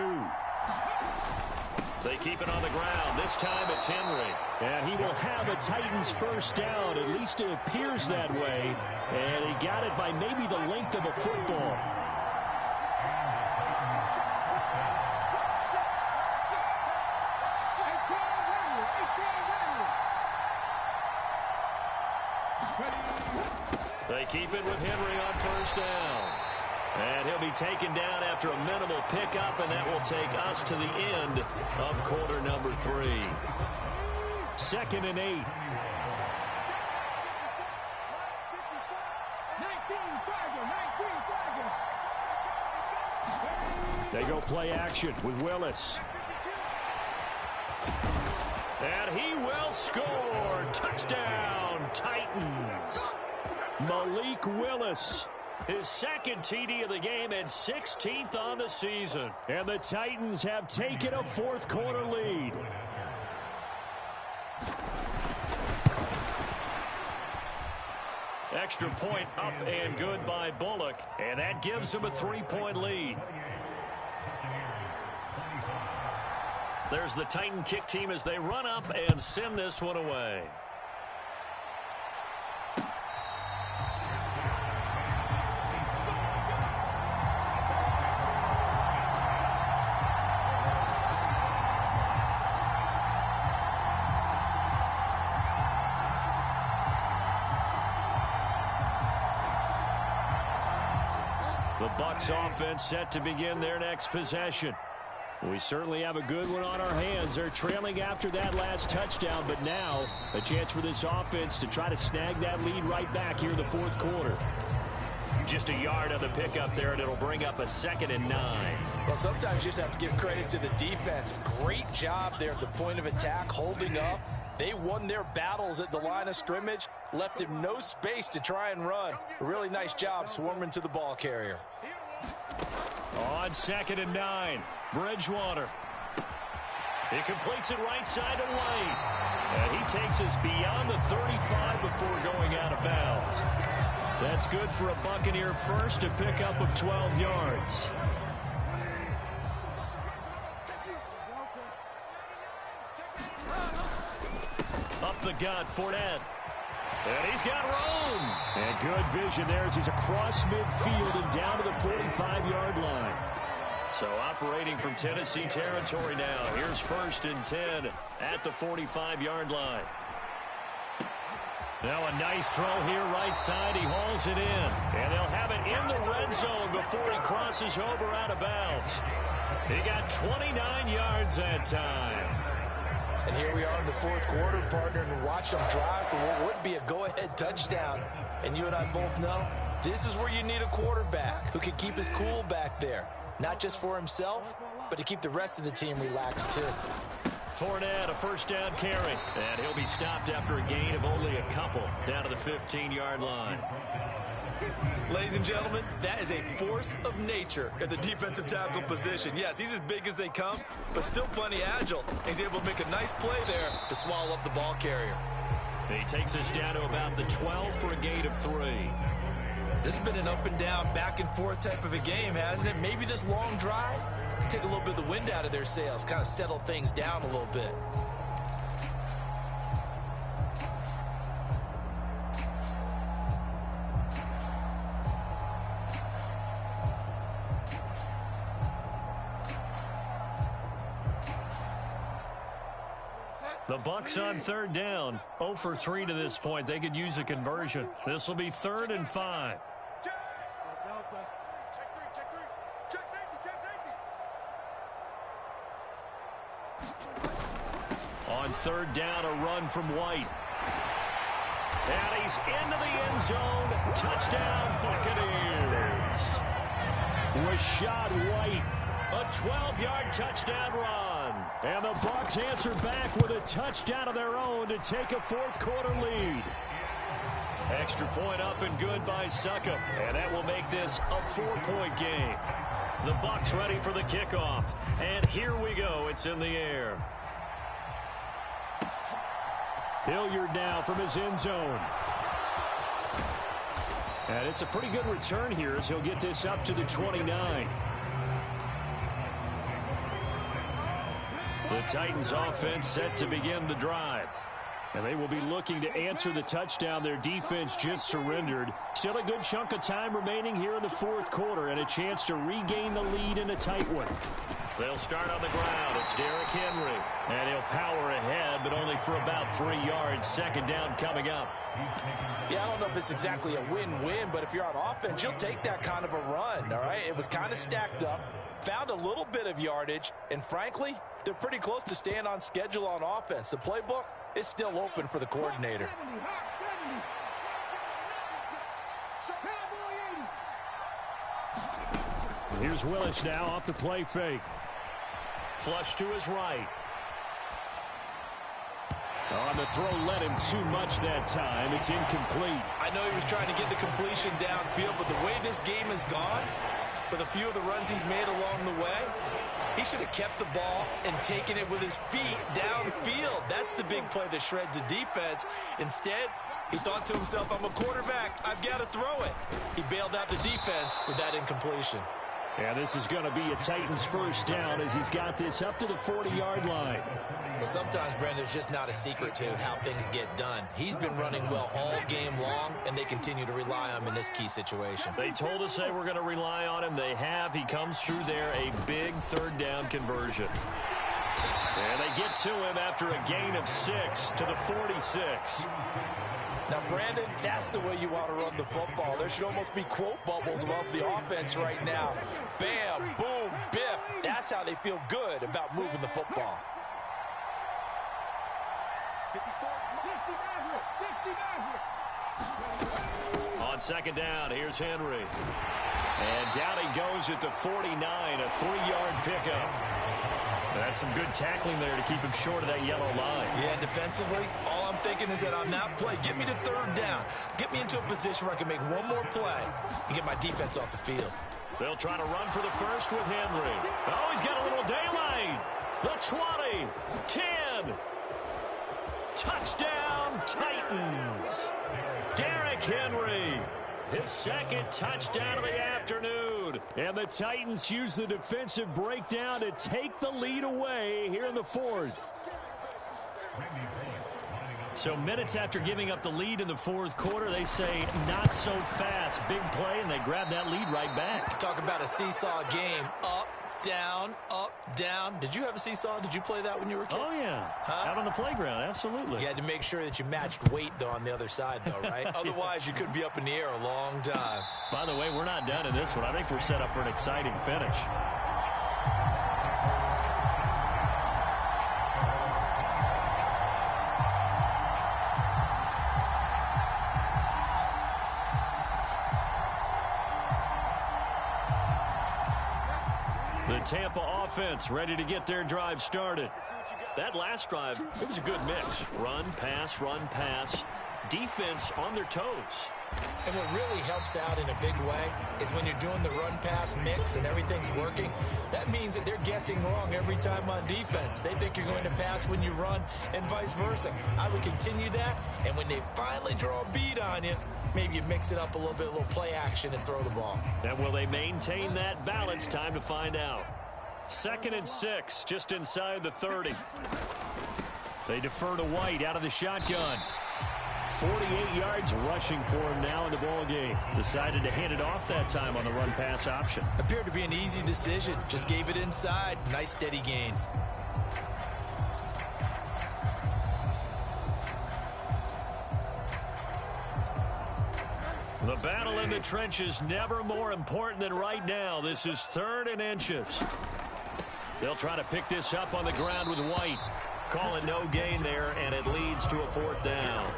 They keep it on the ground. This time it's Henry. And he will have a Titans first down. At least it appears that way. And he got it by maybe the length of a football. They keep it with Henry on first down. And he'll be taken down after a minimal pickup, and that will take us to the end of quarter number 3. 2nd and 8. 19 They go play action with Willis. And he will score. Touchdown, Titans. Malik Willis. His 2nd TD of the game and 16th on the season. And the Titans have taken a 4th quarter lead. Extra point up and good by Bullock. And that gives him a 3-point lead. There's the Titan kick team as they run up and send this one away. The Bucs offense set to begin their next possession. We certainly have a good one on our hands. They're trailing after that last touchdown, but now a chance for this offense to try to snag that lead right back here in the 4th quarter. Just a yard on the pickup there, and it'll bring up a 2nd and 9. Well, sometimes you just have to give credit to the defense. Great job there at the point of attack, holding up. They won their battles at the line of scrimmage, left him no space to try and run. A really nice job swarming to the ball carrier. On 2nd and 9, Bridgewater. He completes it right side to White. And he takes us beyond the 35 before going out of bounds. That's good for a Buccaneer first, a pickup of 12 yards. Up the gut, Fournette. And he's got room. And good vision there as he's across midfield and down to the 45-yard line. So operating from Tennessee territory now. Here's 1st and 10 at the 45-yard line. Now a nice throw here right side. He hauls it in. And they'll have it in the red zone before he crosses over out of bounds. He got 29 yards that time. And here we are in the 4th quarter, partner, and watch them drive for what would be a go-ahead touchdown. And you and I both know this is where you need a quarterback who can keep his cool back there. Not just for himself, but to keep the rest of the team relaxed too. Fournette, a first down carry. And he'll be stopped after a gain of only a couple down to the 15-yard line. Ladies and gentlemen, that is a force of nature at the defensive tackle position. Yes, he's as big as they come, but still plenty agile. He's able to make a nice play there to swallow up the ball carrier. He takes us down to about the 12 for a gain of 3. This has been an up and down, back and forth type of a game, hasn't it? Maybe this long drive can take a little bit of the wind out of their sails, kind of settle things down a little bit. The Bucs on 3rd down. 0 for 3 to this point. They could use a conversion. This will be 3rd and 5. On 3rd down, a run from White. And he's into the end zone. Touchdown, Buccaneers. Rashad White, a 12-yard touchdown run. And the Bucs answer back with a touchdown of their own to take a fourth-quarter lead. Extra point up and good by Succop. And that will make this a 4-point game. The Bucs ready for the kickoff. And here we go. It's in the air. Hilliard now from his end zone. And it's a pretty good return here as he'll get this up to the 29. The Titans offense set to begin the drive. And they will be looking to answer the touchdown their defense just surrendered. Still a good chunk of time remaining here in the fourth quarter and a chance to regain the lead in a tight one. They'll start on the ground. It's Derrick Henry. And he'll power ahead, but only for about 3 yards. Second down coming up. Yeah, I don't know if it's exactly a win-win, but if you're on offense, you'll take that kind of a run, all right? It was kind of stacked up, found a little bit of yardage, and frankly, they're pretty close to staying on schedule on offense. The playbook is still open for the coordinator. Here's Willis now off the play fake. Flush to his right. On the throw, led him too much that time. It's incomplete. I know he was trying to get the completion downfield, but the way this game has gone, with a few of the runs he's made along the way, he should have kept the ball and taken it with his feet downfield. That's the big play that shreds the defense. Instead, he thought to himself, I'm a quarterback. I've got to throw it. He bailed out the defense with that incompletion. And this is going to be a Titans first down as he's got this up to the 40-yard line. Well, sometimes, Brandon, there's just not a secret to how things get done. He's been running well all game long, and they continue to rely on him in this key situation. They told us they were going to rely on him. They have. He comes through there, a big third down conversion. And they get to him after a gain of 6 to the 46. Now, Brandon, that's the way you want to run the football. There should almost be quote bubbles above the offense right now. Bam, boom, biff. That's how they feel good about moving the football. On second down, here's Henry. And down he goes at the 49, a 3-yard pickup. That's some good tackling there to keep him short of that yellow line. Yeah, defensively, all I'm thinking is that on that play, get me to third down. Get me into a position where I can make one more play and get my defense off the field. They'll try to run for the first with Henry. Oh, he's got a little daylight. The 20, 10. Touchdown, Titans. Derrick Henry. His second touchdown of the afternoon. And the Titans use the defensive breakdown to take the lead away here in the fourth. So minutes after giving up the lead in the fourth quarter, they say not so fast. Big play, and they grab that lead right back. Talk about a seesaw game. Up, down, up, down. Did you have a seesaw? Did you play that when you were a kid? Oh, yeah. Huh? Out on the playground, absolutely. You had to make sure that you matched weight, though, on the other side, though, right? Otherwise, you could be up in the air a long time. By the way, we're not done in this one. I think we're set up for an exciting finish. The Tampa offense ready to get their drive started. That last drive, it was a good mix. Run, pass. Defense on their toes. And what really helps out in a big way is when you're doing the run-pass mix and everything's working, that means that they're guessing wrong every time on defense. They think you're going to pass when you run and vice versa. I would continue that, and when they finally draw a beat on you, maybe you mix it up a little bit, a little play action, and throw the ball. And will they maintain that balance? Time to find out. 2nd and 6, just inside the 30. They defer to White out of the shotgun. 48 yards rushing for him now in the ball game. Decided to hand it off that time on the run-pass option. Appeared to be an easy decision. Just gave it inside. Nice steady gain. The battle in the trenches never more important than right now. This is 3rd and inches. They'll try to pick this up on the ground with White. Call it no gain there, and it leads to a 4th down.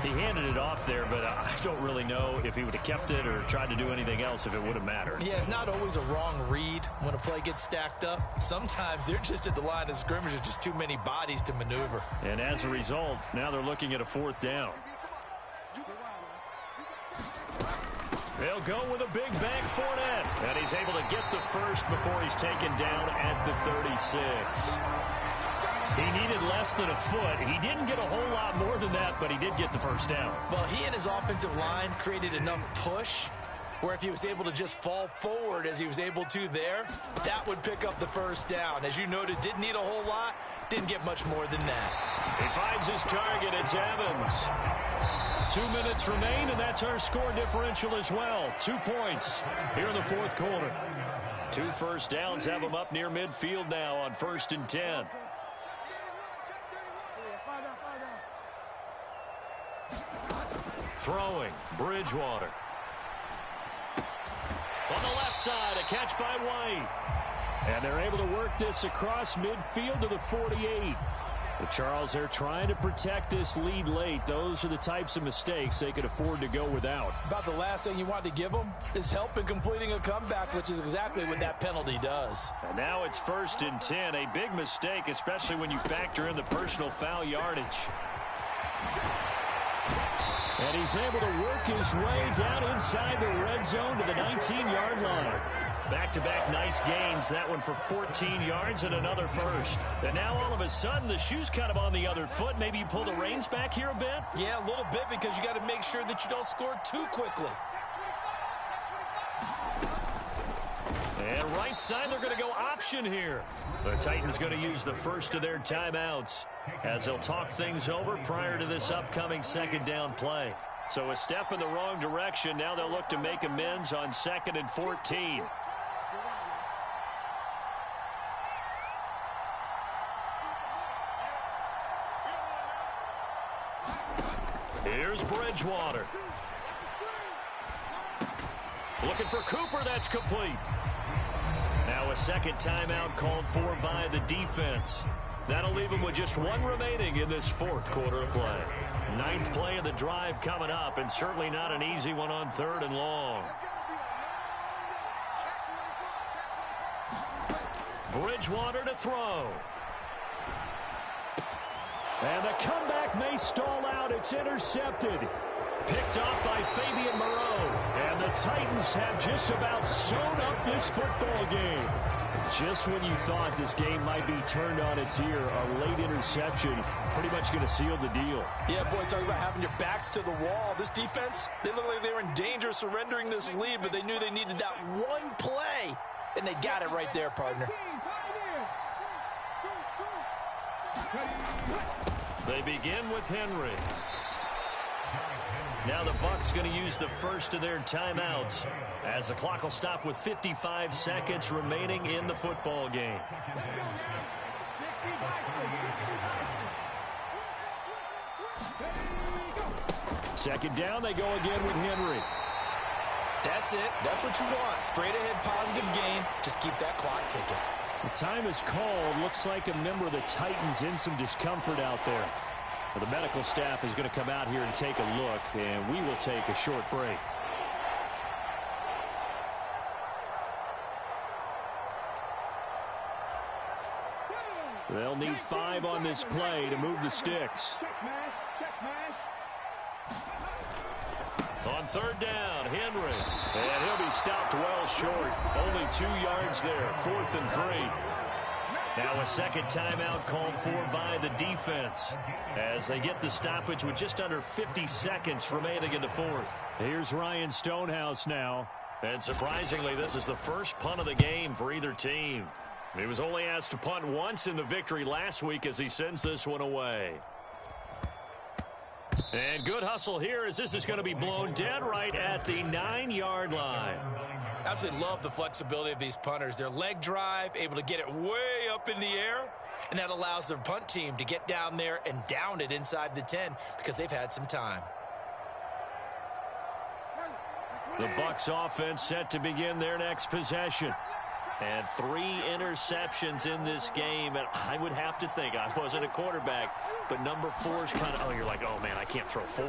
He handed it off there, but I don't really know if he would have kept it or tried to do anything else if it would have mattered. Yeah, it's not always a wrong read when a play gets stacked up. Sometimes they're just at the line of scrimmage with just too many bodies to maneuver. And as a result, now they're looking at a 4th down. They'll go with a big bank Fournette. And he's able to get the first before he's taken down at the 36. He needed less than a foot. He didn't get a whole lot more than that, but he did get the first down. Well, he and his offensive line created enough push where if he was able to just fall forward as he was able to there, that would pick up the first down. As you noted, didn't need a whole lot, didn't get much more than that. He finds his target. It's Evans. 2 minutes remain, and that's our score differential as well. 2 points here in the 4th quarter. 2 first downs have him up near midfield now on 1st and 10. Throwing, Bridgewater. On the left side, a catch by White. And they're able to work this across midfield to the 48. But Charles, they're trying to protect this lead late. Those are the types of mistakes they could afford to go without. About the last thing you want to give them is help in completing a comeback, which is exactly what that penalty does. And now it's 1st and 10. A big mistake, especially when you factor in the personal foul yardage. And he's able to work his way down inside the red zone to the 19-yard line. Back-to-back nice gains. That one for 14 yards and another first. And now all of a sudden the shoe's kind of on the other foot. Maybe you pull the reins back here a bit? Yeah, a little bit because you got to make sure that you don't score too quickly. And right side, they're going to go option here. The Titans going to use the first of their timeouts as they'll talk things over prior to this upcoming 2nd down play. So a step in the wrong direction. Now they'll look to make amends on 2nd and 14. Here's Bridgewater. Looking for Cooper. That's complete. Now a 2nd timeout called for by the defense. That'll leave them with just 1 remaining in this 4th quarter of play. 9th play of the drive coming up, and certainly not an easy one on 3rd and long. Bridgewater to throw. And the comeback may stall out. It's intercepted. Picked off by Fabian Moreau. And the Titans have just about sewn up this football game. Just when you thought this game might be turned on its ear, a late interception pretty much going to seal the deal. Yeah, boy, talking about having your backs to the wall. This defense, they look like they were in danger of surrendering this lead, but they knew they needed that one play, and they got it right there, partner. They begin with Henry. Now the Bucs going to use the first of their timeouts as the clock will stop with 55 seconds remaining in the football game. Second down, they go again with Henry. That's it. That's what you want. Straight ahead positive gain. Just keep that clock ticking. The time is called. Looks like a member of the Titans in some discomfort out there. Well, the medical staff is going to come out here and take a look, and we will take a short break. They'll need 5 on this play to move the sticks. On 3rd down, Henry. And he'll be stopped well short. Only 2 yards there. 4th and 3. Now a 2nd timeout called for by the defense as they get the stoppage with just under 50 seconds remaining in the 4th. Here's Ryan Stonehouse now. And surprisingly, this is the first punt of the game for either team. He was only asked to punt once in the victory last week as he sends this one away. And good hustle here as this is going to be blown dead right at the 9-yard line. Absolutely love the flexibility of these punters. Their leg drive, able to get it way up in the air, and that allows their punt team to get down there and down it inside the 10 because they've had some time. The Bucs offense set to begin their next possession. And 3 interceptions in this game, and I would have to think, I wasn't a quarterback, but number 4 is kind of, oh, you're like, oh, man, I can't throw 4.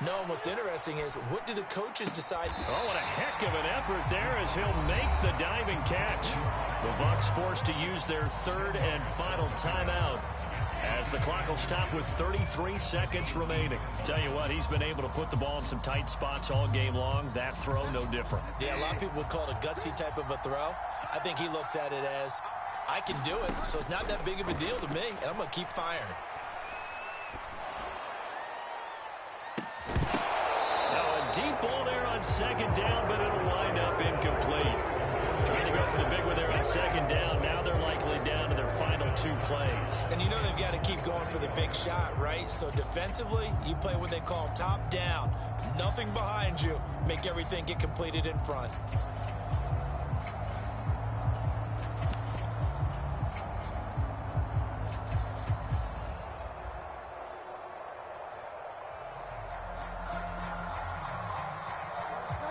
No, what's interesting is, what do the coaches decide? Oh, what a heck of an effort there as he'll make the diving catch. The Bucs forced to use their 3rd and final timeout as the clock will stop with 33 seconds remaining. Tell you what, he's been able to put the ball in some tight spots all game long. That throw, no different. Yeah, a lot of people would call it a gutsy type of a throw. I think he looks at it as, I can do it, so it's not that big of a deal to me, and I'm going to keep firing. Now a deep ball there on 2nd down, but it'll wind up incomplete. Trying to go for the big one there on 2nd down. Now they're likely down to their final 2 plays. And you know they've got to keep going for the big shot, right? So defensively, you play what they call top down. Nothing behind you. Make everything get completed in front.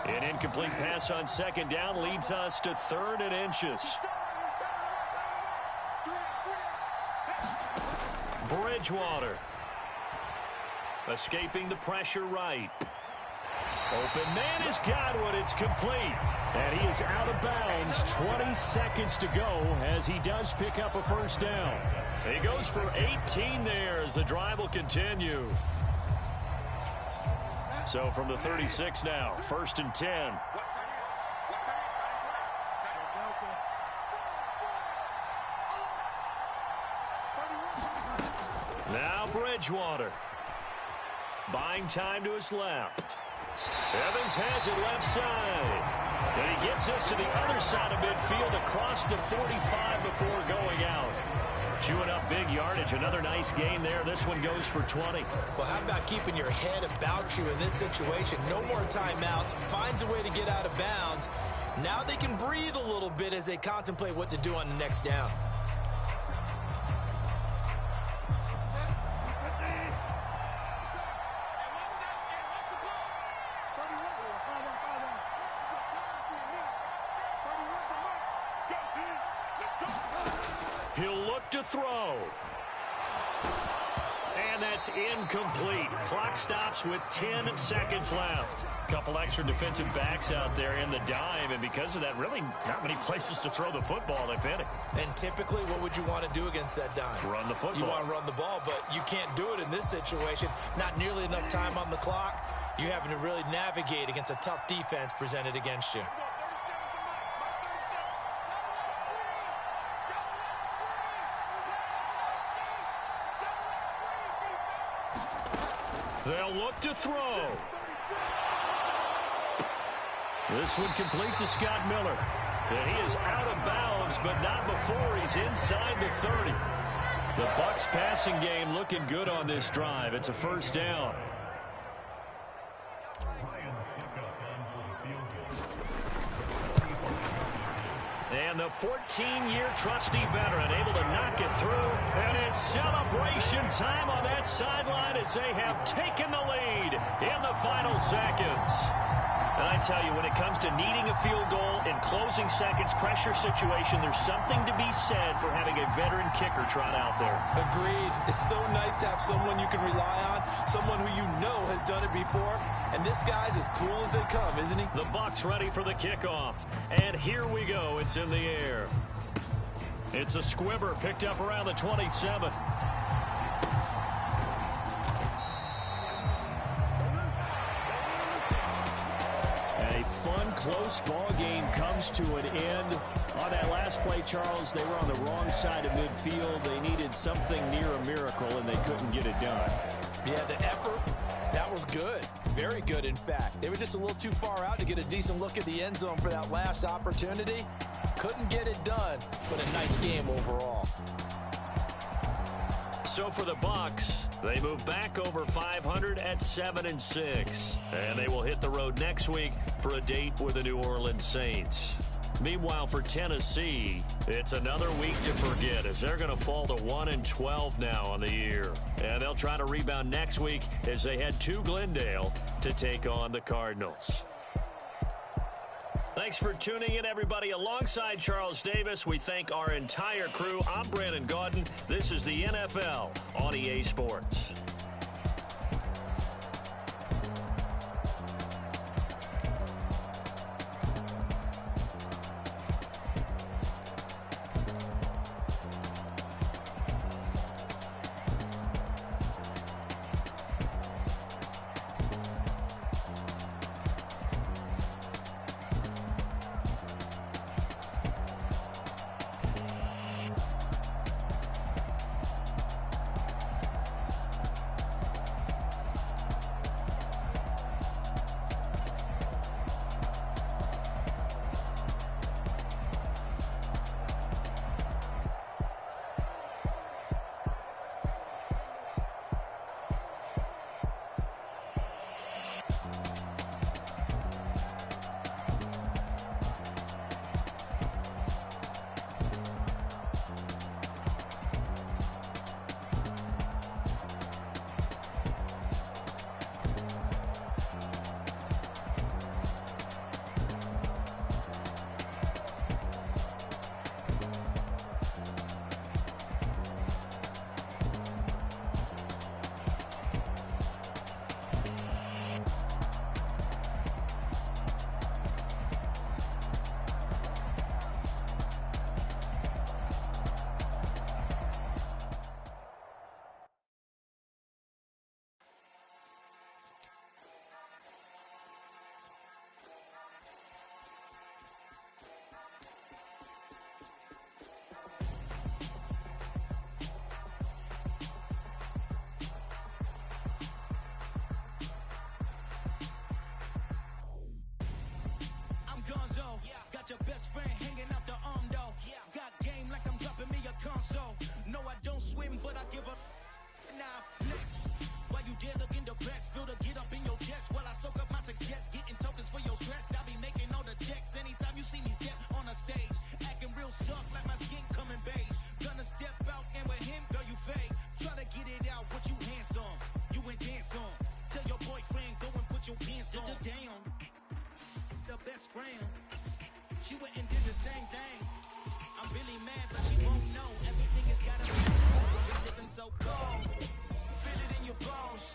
An incomplete pass on 2nd down leads us to 3rd and inches. Bridgewater. Escaping the pressure right. Open man has got one. It's complete. And he is out of bounds. 20 seconds to go as he does pick up a 1st down. He goes for 18 there as the drive will continue. So from the 36 now, 1st and 10. Now Bridgewater. Buying time to his left. Evans has it left side. And he gets us to the other side of midfield across the 45 before going out. Chewing up big yardage. Another nice gain there. This one goes for 20. Well, how about keeping your head about you in this situation? No more timeouts. Finds a way to get out of bounds. Now they can breathe a little bit as they contemplate what to do on the next down. He'll look to throw. And that's incomplete. Clock stops with 10 seconds left. Couple extra defensive backs out there in the dime, and because of that, really not many places to throw the football, if any. And typically, what would you want to do against that dime? Run the football. You want to run the ball, but you can't do it in this situation. Not nearly enough time on the clock. You're having to really navigate against a tough defense presented against you. They'll look to throw. This one complete to Scott Miller. And he is out of bounds, but not before he's inside the 30. The Bucs passing game looking good on this drive. It's a 1st down. And the 14-year trusty veteran able to knock it through. And it's celebration time on that sideline as they have taken the lead in the final seconds. And I tell you, when it comes to needing a field goal in closing seconds, pressure situation, there's something to be said for having a veteran kicker trot out there. Agreed. It's so nice to have someone you can rely on, someone who you know has done it before. And this guy's as cool as they come, isn't he? The Bucs ready for the kickoff. And here we go. It's in the air. It's a squibber picked up around the 27. A fun, close ball game comes to an end. On that last play, Charles, they were on the wrong side of midfield. They needed something near a miracle, and they couldn't get it done. Yeah, the effort, that was good. Very good, in fact. They were just a little too far out to get a decent look at the end zone for that last opportunity. Couldn't get it done, but a nice game overall. So for the Bucs, they move back over 500 at 7-6. And they will hit the road next week for a date with the New Orleans Saints. Meanwhile, for Tennessee, it's another week to forget as they're going to fall to 1-12 now on the year. And they'll try to rebound next week as they head to Glendale to take on the Cardinals. Thanks. Thanks for tuning in, everybody. Alongside Charles Davis, we thank our entire crew. I'm Brandon Gaudin. This is the NFL on EA Sports. Got your best friend hanging out the arm though. Got game like I'm dropping me a console. No, I don't swim, but I give up. Nah, flex. While you there looking the best, feel the get up in your chest while I soak up my success. Getting tokens for your stress. I'll be making all the checks anytime you see me step on a stage. Acting real soft like my skin coming beige. Gonna step out and with him, girl, you fake. Try to get it out, what you handsome. You ain't dance on. Tell your boyfriend, go and put your pants on. Down. The best friend. She went and did the same thing. I'm really mad, but she won't know. Everything has gotta be been living so cold. Feel it in your bones.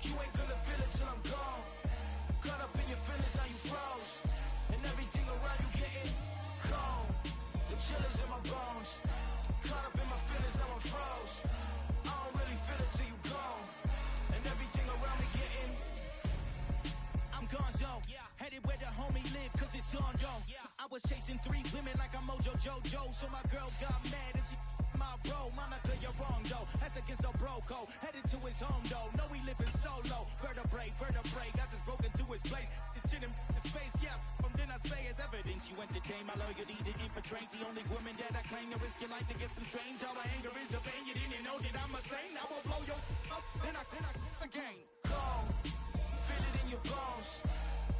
You ain't gonna feel it till I'm gone. Caught up in your feelings, now you froze. And everything around you getting cold. The chill is in my bones. Caught up in my feelings, now I'm froze. I don't really feel it till you gone. And everything around me getting I'm gonzo. Headed where the homie live, cause it's on though. I was chasing 3 women like I'm Mojo Jojo, so my girl got mad and she my bro. Monica, you're wrong though. That's against a bro code. Headed to his home though. No, we living solo. Vertebrae. I just broke into his place. It's shit in his space, yeah. Then I say it's evidence you entertain my loyalty to infiltrate the only woman that I claim to risk your life to get some strange. How my anger is a pain. You didn't know that I'm a saint. I will blow your up. Then I again. Go. Feel it in your bones.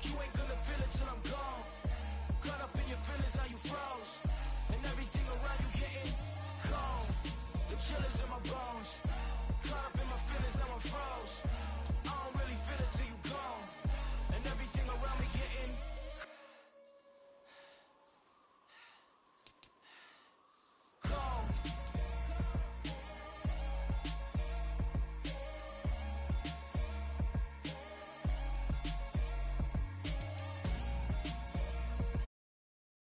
You ain't gonna feel it till I'm gone. Caught up in your feelings, now you froze. And everything around you getting cold. The chill is in my bones. Caught up in my feelings, now I'm froze.